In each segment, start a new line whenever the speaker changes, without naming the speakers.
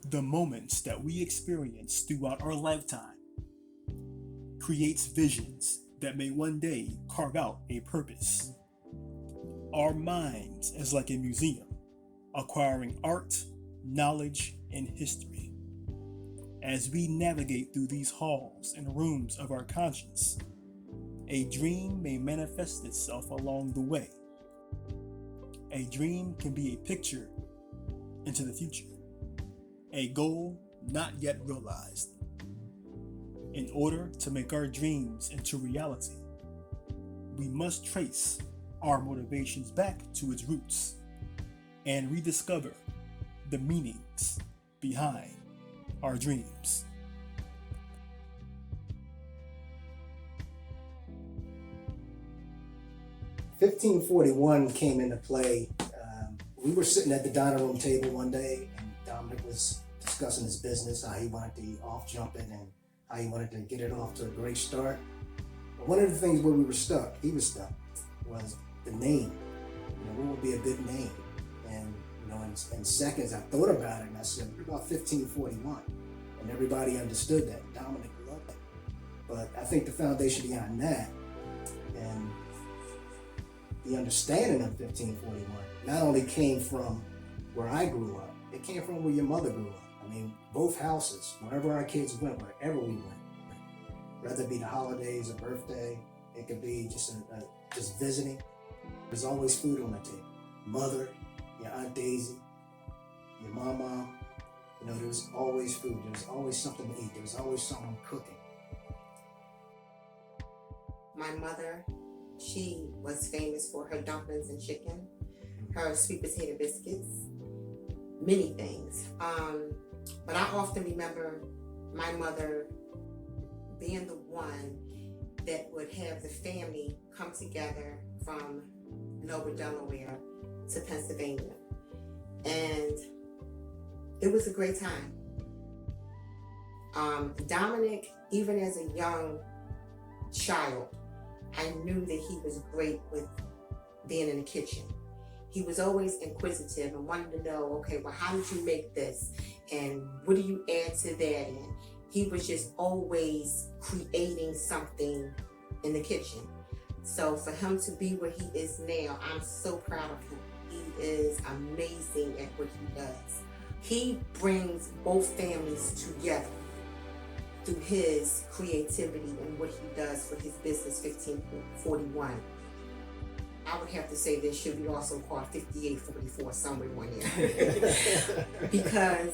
The moments that we experience throughout our lifetime creates visions that may one day carve out a purpose. Our minds is like a museum, acquiring art, knowledge, and history. As we navigate through these halls and rooms of our conscience, a dream may manifest itself along the way. A dream can be a picture into the future, a goal not yet realized. In order to make our dreams into reality, we must trace our motivations back to its roots and rediscover the meanings behind our dreams.
"1541 came into play. We were sitting at the dining room table one day, and Dominic was discussing his business, how he wanted to off jumping and how he wanted to get it off to a great start. But one of the things where we were stuck, he was stuck, was the name. What would be a good name? And in seconds, I thought about it and I said, what about 1541? And everybody understood that. Dominic loved it. But I think the foundation behind that and the understanding of 1541 not only came from where I grew up, it came from where your mother grew up. I mean, both houses, wherever our kids went, wherever we went, whether it be the holidays, a birthday, it could be just visiting, there's always food on the table. Mother, your Aunt Daisy, your mama, there's always food. There's always something to eat. There's always someone cooking.
My mother, she was famous for her dumplings and chicken, her sweet potato biscuits, many things. But I often remember my mother being the one that would have the family come together from Lower Delaware to Pennsylvania. And it was a great time. Dominic, even as a young child, I knew that he was great with being in the kitchen. He was always inquisitive and wanted to know, okay, well, how did you make this? And what do you add to that? And he was just always creating something in the kitchen. So for him to be where he is now, I'm so proud of him. He is amazing at what he does. He brings both families together through his creativity and what he does for his business, 1541. I would have to say this should be also called 5844 somewhere on there. Because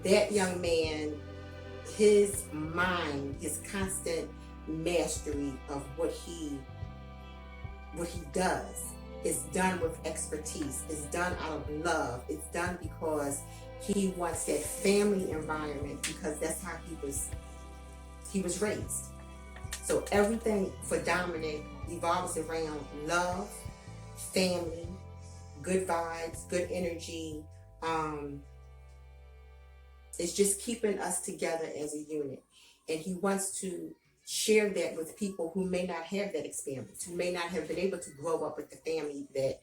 that young man, his mind, his constant mastery of what he does is done with expertise. It's done out of love. It's done because he wants that family environment, because that's how he was raised. So everything for Dominic revolves around love, family, good vibes, good energy. It's just keeping us together as a unit. And he wants to share that with people who may not have that experience, who may not have been able to grow up with the family that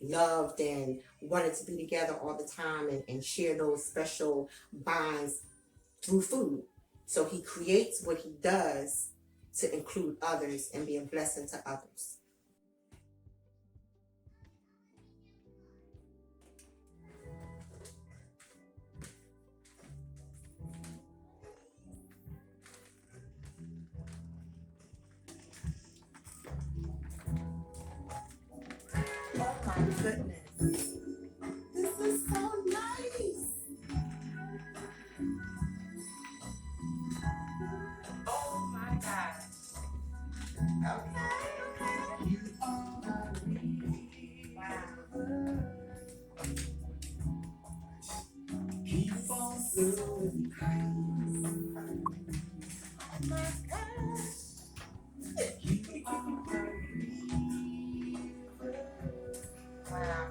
loved and wanted to be together all the time and share those special bonds through food. So he creates what he does to include others and be a blessing to others. Oh my goodness. This is so nice. Oh my God. Okay.
Keep on flowing.
Oh my gosh.
You are a river.
Wow.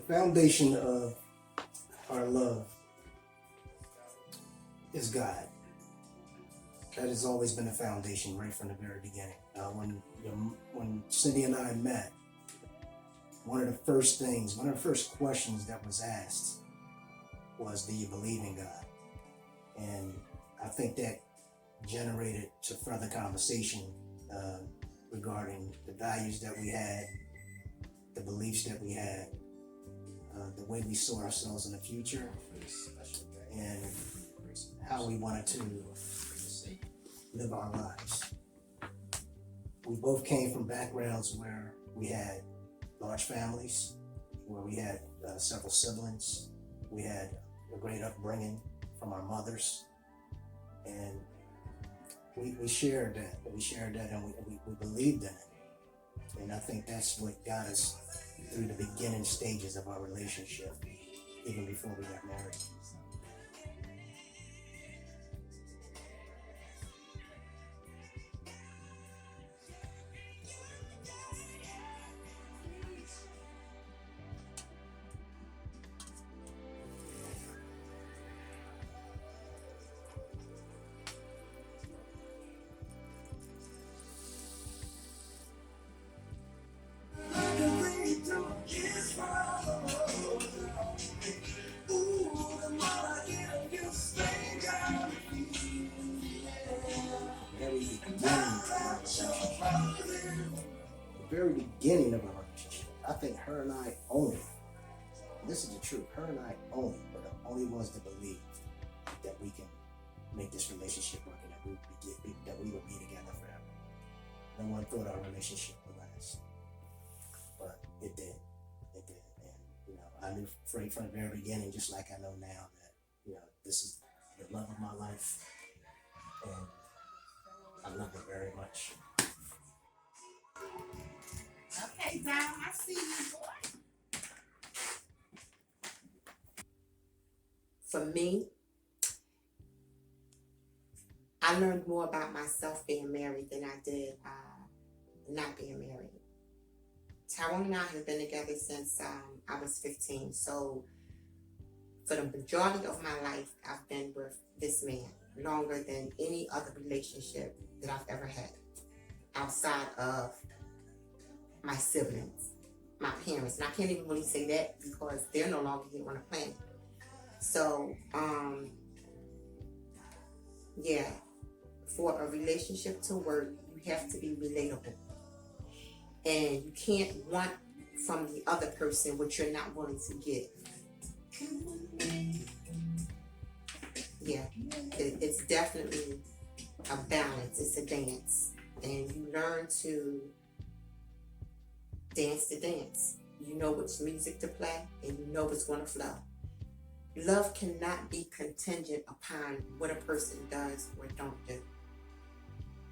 foundation of our love is God. That has always been the foundation right from the very beginning. When Cindy and I met, one of the first questions that was asked was, "Do you believe in God?" And I think that generated some further conversation regarding the values that we had, the beliefs that we had, the way we saw ourselves in the future, and how we wanted to live our lives. We both came from backgrounds where we had large families, where we had several siblings. We had a great upbringing from our mothers, and we shared that. And we believed in it. And I think that's what got us through the beginning stages of our relationship, even before we got married. The very beginning of our relationship, I think her and I only, this is the truth, her and I only were the only ones to believe that we can make this relationship work and that we would be together forever. No one thought our relationship would last, but it did. It did. And, I knew right from the very beginning, just like I know now, that, this is the love of my life, and I love her very much.
Okay, Dom, I see you, boy. For me, I learned more about myself being married than I did not being married. Tyrone and I have been together since I was 15. So for the majority of my life, I've been with this man longer than any other relationship that I've ever had outside of my siblings, my parents. And I can't even really say that because they're no longer here on the planet. So, yeah, for a relationship to work, you have to be relatable. And you can't want from the other person what you're not willing to get. Yeah, it's definitely a balance. It's a dance. And you learn to dance the dance. You know which music to play and you know what's going to flow. Love cannot be contingent upon what a person does or don't do.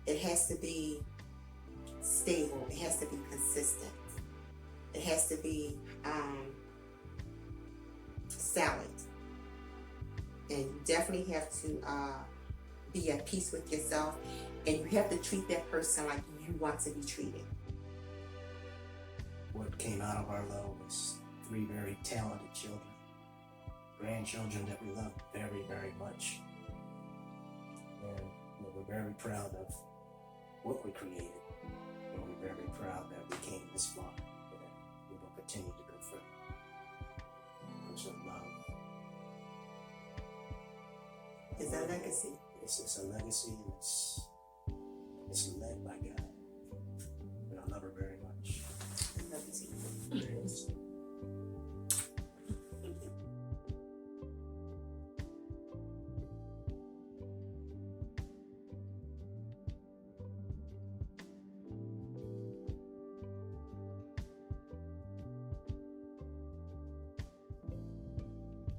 It has to be stable. It has to be consistent. It has to be solid. And you definitely have to be at peace with yourself, and you have to treat that person like you want to be treated.
What came out of our love was 3 very talented children, grandchildren that we love very, very much. And we're very proud of what we created. And we're very proud that we came this far. And we will continue to go further. Because of love.
It's a legacy.
It's a legacy, and it's led by God.